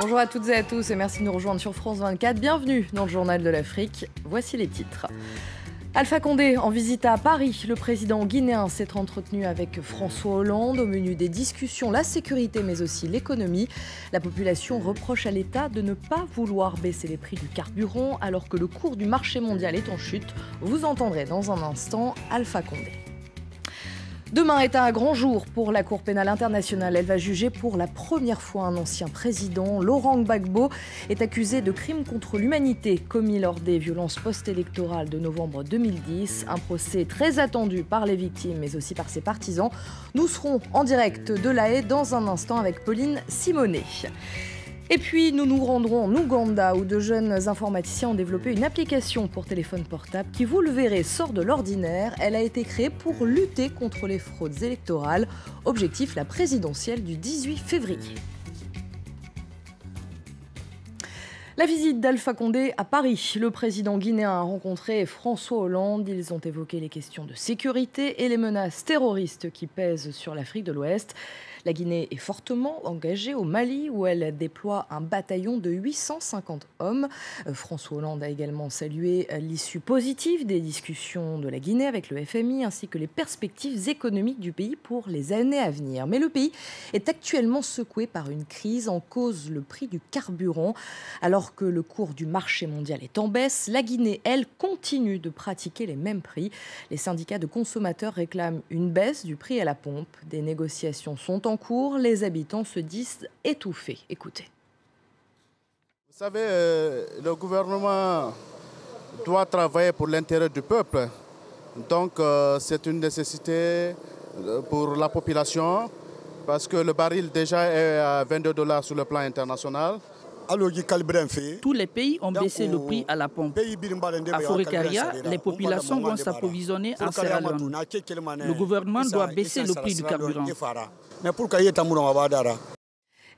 Bonjour à toutes et à tous et merci de nous rejoindre sur France 24. Bienvenue dans le Journal de l'Afrique. Voici les titres. Alpha Condé en visite à Paris. Le président guinéen s'est entretenu avec François Hollande. Au menu des discussions, la sécurité mais aussi l'économie. La population reproche à l'État de ne pas vouloir baisser les prix du carburant alors que le cours du marché mondial est en chute. Vous entendrez dans un instant Alpha Condé. Demain est un grand jour pour la Cour pénale internationale. Elle va juger pour la première fois un ancien président. Laurent Gbagbo est accusé de crimes contre l'humanité commis lors des violences post-électorales de novembre 2010. Un procès très attendu par les victimes mais aussi par ses partisans. Nous serons en direct de La Haye dans un instant avec Pauline Simonet. Et puis, nous nous rendrons en Ouganda où de jeunes informaticiens ont développé une application pour téléphone portable qui, vous le verrez, sort de l'ordinaire. Elle a été créée pour lutter contre les fraudes électorales. Objectif, la présidentielle du 18 février. La visite d'Alpha Condé à Paris. Le président guinéen a rencontré François Hollande. Ils ont évoqué les questions de sécurité et les menaces terroristes qui pèsent sur l'Afrique de l'Ouest. La Guinée est fortement engagée au Mali où elle déploie un bataillon de 850 hommes. François Hollande a également salué l'issue positive des discussions de la Guinée avec le FMI ainsi que les perspectives économiques du pays pour les années à venir. Mais le pays est actuellement secoué par une crise en cause le prix du carburant. Alors que le cours du marché mondial est en baisse, la Guinée, elle, continue de pratiquer les mêmes prix. Les syndicats de consommateurs réclament une baisse du prix à la pompe. Des négociations sont en cours, les habitants se disent étouffés. Écoutez. Vous savez, le gouvernement doit travailler pour l'intérêt du peuple. Donc c'est une nécessité pour la population parce que le baril déjà est à $22 sur le plan international. Tous les pays ont baissé le prix à la pompe. À Forêt-Caria, les populations vont s'approvisionner en Sierra Leone. Le gouvernement doit baisser le prix du carburant.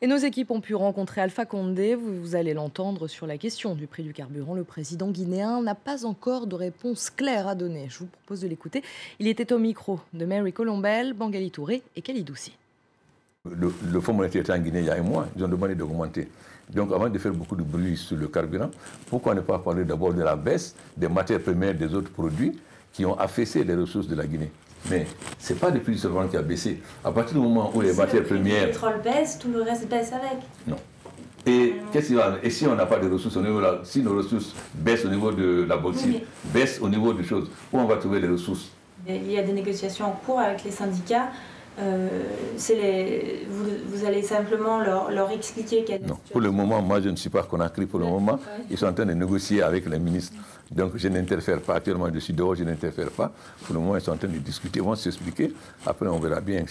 Et nos équipes ont pu rencontrer Alpha Condé. Vous allez l'entendre sur la question du prix du carburant. Le président guinéen n'a pas encore de réponse claire à donner. Je vous propose de l'écouter. Il était au micro de Mary Colombel, Bangali Touré et Kalidoussi. Le Fonds monétaire en Guinée, il y a un mois, ils ont demandé d'augmenter. Donc avant de faire beaucoup de bruit sur le carburant, pourquoi ne pas parler d'abord de la baisse des matières premières des autres produits qui ont affaissé les ressources de la Guinée? Mais ce n'est pas le prix du carburant qui a baissé. À partir du moment où les matières premières... Si le pétrole baisse, tout le reste baisse avec. Non. Et, et si on n'a pas de ressources au niveau si nos ressources baissent au niveau de la bauxite, baissent au niveau des choses, où on va trouver les ressources? Il y a des négociations en cours avec les syndicats. Vous allez simplement leur expliquer qu'il y a des Non, pour le moment, moi je ne suis pas Conakry pour le moment. Ils sont en train de négocier avec les ministres. Donc je n'interfère pas actuellement, je suis dehors, je n'interfère pas. Pour le moment, ils sont en train de discuter, ils vont s'expliquer. Après, on verra bien.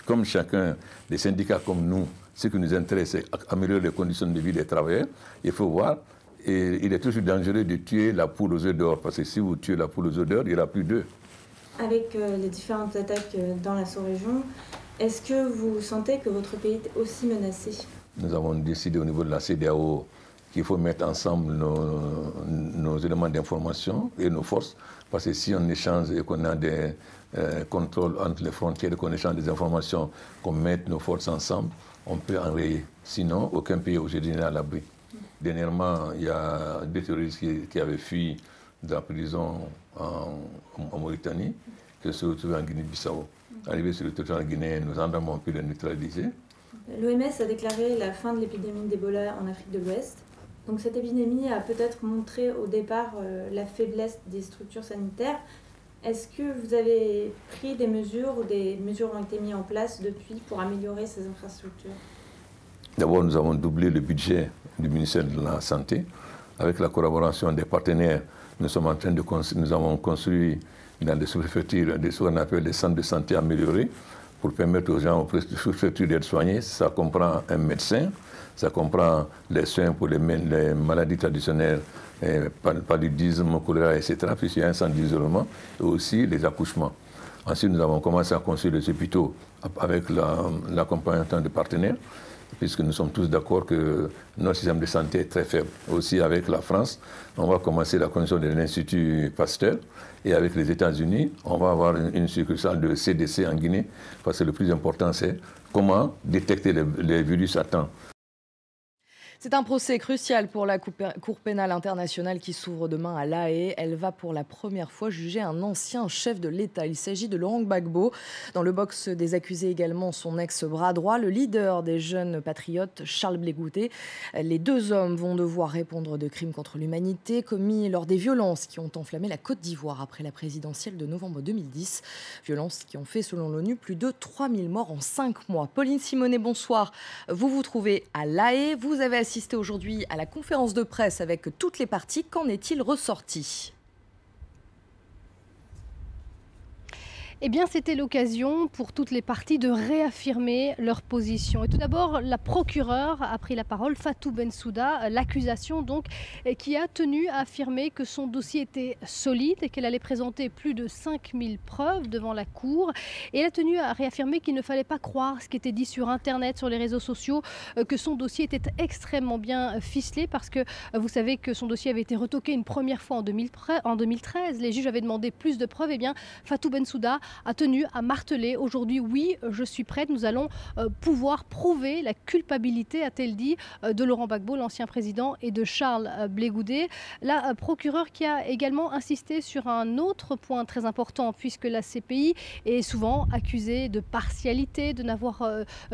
Comme chacun, les syndicats comme nous, ce qui nous intéresse, c'est améliorer les conditions de vie des travailleurs. Il faut voir. Et il est toujours dangereux de tuer la poule aux œufs d'or. Parce que si vous tuez la poule aux œufs d'or, il n'y aura plus d'œufs. Avec les différentes attaques dans la sous-région, est-ce que vous sentez que votre pays est aussi menacé? Nous avons décidé au niveau de la CEDEAO qu'il faut mettre ensemble nos éléments d'information et nos forces. Parce que si on échange et qu'on a des contrôles entre les frontières, qu'on échange des informations, qu'on mette nos forces ensemble, on peut enrayer. Sinon, aucun pays aujourd'hui n'est à l'abri. Dernièrement, il y a des terroristes qui avaient fui de la prison en Mauritanie, qui se retrouvent en Guinée-Bissau. Arrivé sur le territoire guinéen, nous en avons pu les neutraliser. L'OMS a déclaré la fin de l'épidémie d'Ebola en Afrique de l'Ouest. Donc cette épidémie a peut-être montré au départ la faiblesse des structures sanitaires. Est-ce que vous avez pris des mesures ou des mesures ont été mises en place depuis pour améliorer ces infrastructures? D'abord, nous avons doublé le budget du ministère de la Santé. Avec la collaboration des partenaires, nous avons construit dans les sous-préfectures ce qu'on appelle des centres de santé améliorés pour permettre aux gens, aux sous-préfectures d'être soignés. Ça comprend un médecin, ça comprend les soins pour les maladies traditionnelles, paludisme, choléra, etc., puisqu'il y a un centre d'isolement, et aussi les accouchements. Ensuite, nous avons commencé à construire les hôpitaux avec l'accompagnement de partenaires, puisque nous sommes tous d'accord que notre système de santé est très faible. Aussi avec la France, on va commencer la construction de l'Institut Pasteur, et avec les États-Unis, on va avoir une succursale de CDC en Guinée, parce que le plus important, c'est comment détecter les virus à temps. C'est un procès crucial pour la Cour pénale internationale qui s'ouvre demain à La Haye. Elle va pour la première fois juger un ancien chef de l'État. Il s'agit de Laurent Gbagbo. Dans le box des accusés également son ex-bras droit, le leader des jeunes patriotes, Charles Blé Goudet. Les deux hommes vont devoir répondre de crimes contre l'humanité commis lors des violences qui ont enflammé la Côte d'Ivoire après la présidentielle de novembre 2010. Violences qui ont fait, selon l'ONU, plus de 3000 morts en 5 mois. Pauline Simonet, bonsoir. Vous vous trouvez à La Haye. Vous avez assisté aujourd'hui à la conférence de presse avec toutes les parties. Qu'en est-il ressorti ? Eh bien, c'était l'occasion pour toutes les parties de réaffirmer leur position. Et tout d'abord, la procureure a pris la parole, Fatou Bensouda, l'accusation donc, qui a tenu à affirmer que son dossier était solide et qu'elle allait présenter plus de 5000 preuves devant la Cour. Et elle a tenu à réaffirmer qu'il ne fallait pas croire ce qui était dit sur Internet, sur les réseaux sociaux, que son dossier était extrêmement bien ficelé parce que vous savez que son dossier avait été retoqué une première fois en 2013. Les juges avaient demandé plus de preuves. Eh bien, Fatou Bensouda a tenu à marteler aujourd'hui, oui, je suis prête, nous allons pouvoir prouver la culpabilité, a-t-elle dit, de Laurent Gbagbo, l'ancien président, et de Charles Blé Goudet. La procureure qui a également insisté sur un autre point très important, puisque la CPI est souvent accusée de partialité, de n'avoir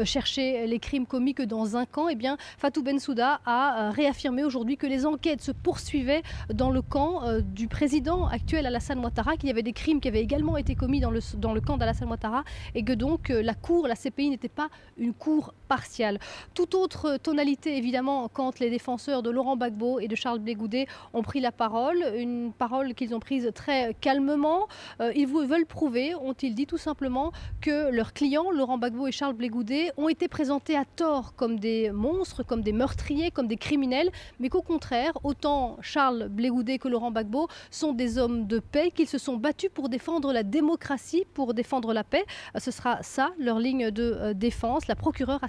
cherché les crimes commis que dans un camp. Eh bien, Fatou Bensouda a réaffirmé aujourd'hui que les enquêtes se poursuivaient dans le camp du président actuel Alassane Ouattara, qu'il y avait des crimes qui avaient également été commis dans le camp d'Alassane Ouattara et que donc la CPI n'était pas une cour partiale. Toute autre tonalité évidemment quand les défenseurs de Laurent Gbagbo et de Charles Blé Goudet ont pris la parole, une parole qu'ils ont prise très calmement. Ils veulent prouver, ont-ils dit tout simplement, que leurs clients, Laurent Gbagbo et Charles Blé Goudet, ont été présentés à tort comme des monstres, comme des meurtriers, comme des criminels, mais qu'au contraire, autant Charles Blé Goudet que Laurent Gbagbo sont des hommes de paix, qu'ils se sont battus pour défendre la démocratie, pour défendre la paix. Ce sera ça, leur ligne de défense. La procureure,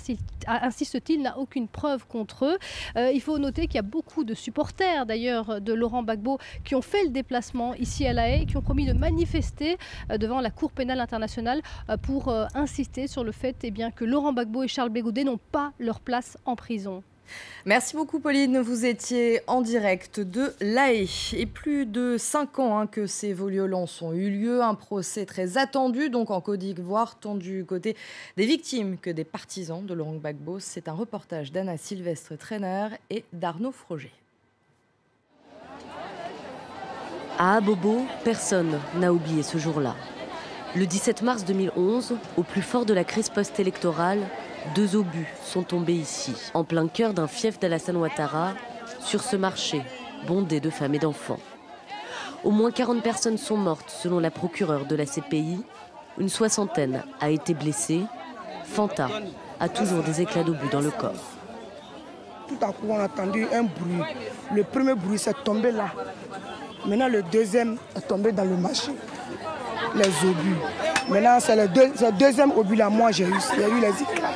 insiste-t-il, n'a aucune preuve contre eux. Il faut noter qu'il y a beaucoup de supporters, d'ailleurs, de Laurent Gbagbo qui ont fait le déplacement ici à La Haye, qui ont promis de manifester devant la Cour pénale internationale pour insister sur le fait que Laurent Gbagbo et Charles Blé Goudet n'ont pas leur place en prison. Merci beaucoup Pauline, vous étiez en direct de La Haye. Et plus de 5 ans que ces violences ont eu lieu, un procès très attendu donc en Côte d'Ivoire, tant du côté des victimes que des partisans de Laurent Gbagbo. C'est un reportage d'Anna Sylvestre-Trainer et d'Arnaud Froger. À Abobo, personne n'a oublié ce jour-là. Le 17 mars 2011, au plus fort de la crise post-électorale, 2 obus sont tombés ici, en plein cœur d'un fief d'Alassane Ouattara, sur ce marché, bondé de femmes et d'enfants. Au moins 40 personnes sont mortes, selon la procureure de la CPI. Une 60aine a été blessée. Fanta a toujours des éclats d'obus dans le corps. Tout à coup, on a entendu un bruit. Le premier bruit, c'est tombé là. Maintenant, le deuxième est tombé dans le marché. Les obus. Maintenant, c'est le deuxième obus là, moi j'ai eu les éclats.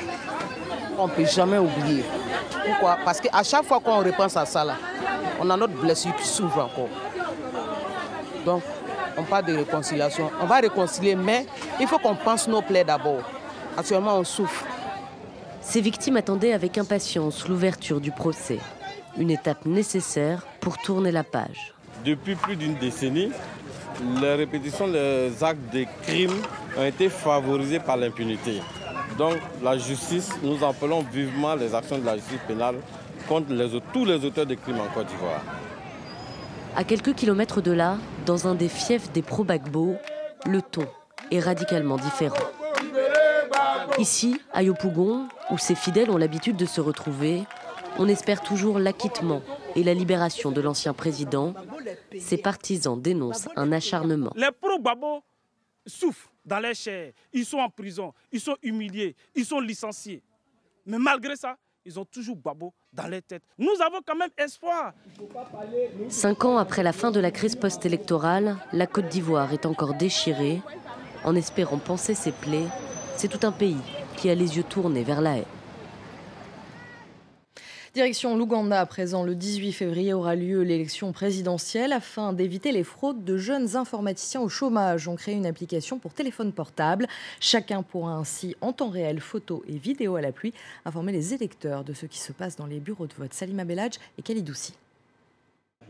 On ne peut jamais oublier. Pourquoi? Parce qu'à chaque fois qu'on repense à ça, là, on a notre blessure qui s'ouvre encore. Donc, on parle de réconciliation. On va réconcilier, mais il faut qu'on pense nos plaies d'abord. Actuellement, on souffre. Ces victimes attendaient avec impatience l'ouverture du procès. Une étape nécessaire pour tourner la page. Depuis plus d'une décennie, les répétitions des actes de crimes ont été favorisées par l'impunité. Donc la justice, nous appelons vivement les actions de la justice pénale contre tous les auteurs de crimes en Côte d'Ivoire. À quelques kilomètres de là, dans un des fiefs des pro-Gbagbo, le ton est radicalement différent. Ici, à Yopougon, où ses fidèles ont l'habitude de se retrouver, on espère toujours l'acquittement et la libération de l'ancien président. Ses partisans dénoncent un acharnement. Les pro-Gbagbo souffrent dans les chairs, ils sont en prison, ils sont humiliés, ils sont licenciés. Mais malgré ça, ils ont toujours Gbagbo dans les têtes. Nous avons quand même espoir. 5 ans après la fin de la crise post-électorale, la Côte d'Ivoire est encore déchirée. En espérant panser ses plaies, c'est tout un pays qui a les yeux tournés vers La Haye. Direction l'Ouganda, à présent, le 18 février aura lieu l'élection présidentielle. Afin d'éviter les fraudes, de jeunes informaticiens au chômage ont créé une application pour téléphone portable. Chacun pourra ainsi, en temps réel, photos et vidéos à l'appui, informer les électeurs de ce qui se passe dans les bureaux de vote. Salima Belhadj et Kalidoussi.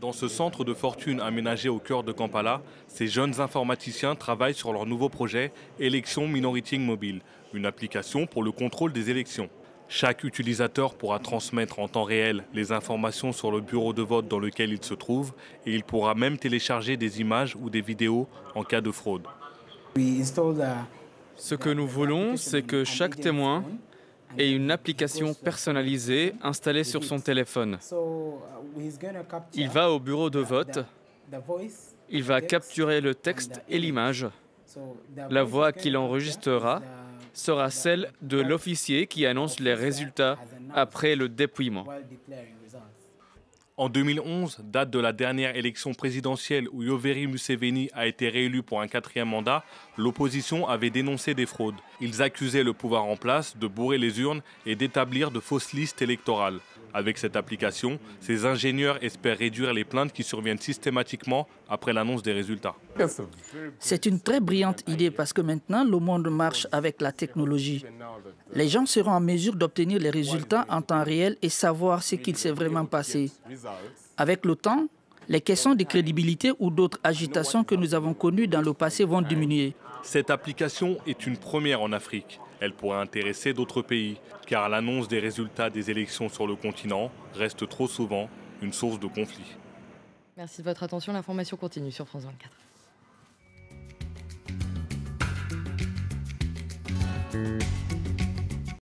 Dans ce centre de fortune aménagé au cœur de Kampala, ces jeunes informaticiens travaillent sur leur nouveau projet Election Monitoring Mobile, une application pour le contrôle des élections. Chaque utilisateur pourra transmettre en temps réel les informations sur le bureau de vote dans lequel il se trouve et il pourra même télécharger des images ou des vidéos en cas de fraude. Ce que nous voulons, c'est que chaque témoin ait une application personnalisée installée sur son téléphone. Il va au bureau de vote, il va capturer le texte et l'image. La voix qu'il enregistrera sera celle de l'officier qui annonce les résultats après le dépouillement. En 2011, date de la dernière élection présidentielle où Yoweri Museveni a été réélu pour un 4e mandat, l'opposition avait dénoncé des fraudes. Ils accusaient le pouvoir en place de bourrer les urnes et d'établir de fausses listes électorales. Avec cette application, ces ingénieurs espèrent réduire les plaintes qui surviennent systématiquement après l'annonce des résultats. C'est une très brillante idée parce que maintenant, le monde marche avec la technologie. Les gens seront en mesure d'obtenir les résultats en temps réel et savoir ce qu'il s'est vraiment passé. Avec le temps, les questions de crédibilité ou d'autres agitations que nous avons connues dans le passé vont diminuer. Cette application est une première en Afrique. Elle pourrait intéresser d'autres pays, car l'annonce des résultats des élections sur le continent reste trop souvent une source de conflit. Merci de votre attention. L'information continue sur France 24.